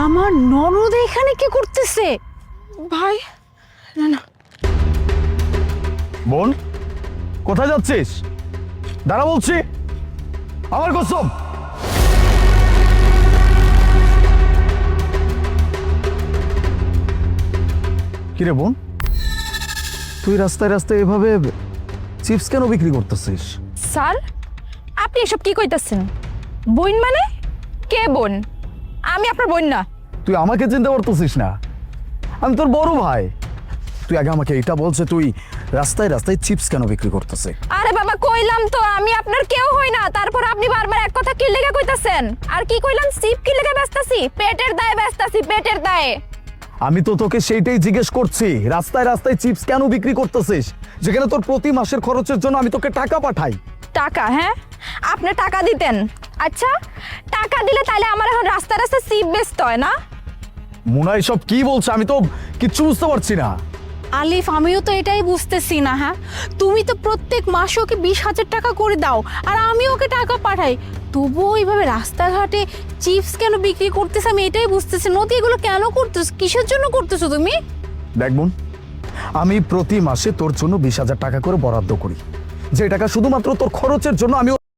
আমার ননদ এখানে কি করতেছে? ভাই না না, বোন কোথায় যাচ্ছিস? দাঁড়া বলছি, আমার কসম। কিরে বোন, তুই রাস্তায় রাস্তায় এভাবে চিপস কেন বিক্রি করতেছিস? স্যার, আপনি এসব কি কইতাছেন? বোন মানে কে বোন? আমি আপনার বোন না। তুই আমাকে চিনতে পারতেছিস না? আমি তোর বড় ভাই। তুই আগে আমাকে এটা বলছে তুই রাস্তায় রাস্তায় চিপস কেন বিক্রি করতেছে? আরে বাবা, কইলাম তো আমি আপনার কেউ হই না, তারপর আপনি বারবার এক কথা কি লেগে কইতাছেন? আর কি কইলাম? চিপ কি লেগে ব্যস্তাছি? পেটের দায়ে ব্যস্তাছি, পেটের দায়ে। আমি তো তোকে সেইটাই জিজ্ঞেস করছি, রাস্তায় রাস্তায় চিপস কেন বিক্রি করতেছিস, যেখানে তোর প্রতি মাসের খরচের জন্য আমি তোকে টাকা পাঠাই। টাকা? হ্যাঁ, আপনি টাকা দিতেন। আচ্ছা, টাকা দিলে তাহলে আমার এখন রাস্তা রাস্তা চিপ বেচতে হয় না? মুনা এসব কি বলছে? আমি তো কিচ্ছু বুঝতে পারছি না। আলিফ আমিও তো এটাই বুঝতেছি না। হ্যাঁ, তুমি তো প্রত্যেক মাসে ওকে 20,000 টাকা করে দাও আর আমি ওকে টাকা পাঠাই, তবুও এইভাবে রাস্তাঘাটে চিপস কেন বিক্রি করতেছে আমি এটাই বুঝতেছি। নদী এগুলো কেন করতেছো? কিসের জন্য করতেছো তুমি? দেখ বোন, আমি প্রতি মাসে তোর জন্য 20,000 টাকা করে বরাদ্দ করি, যে টাকা শুধুমাত্র তোর খরচের জন্য আমি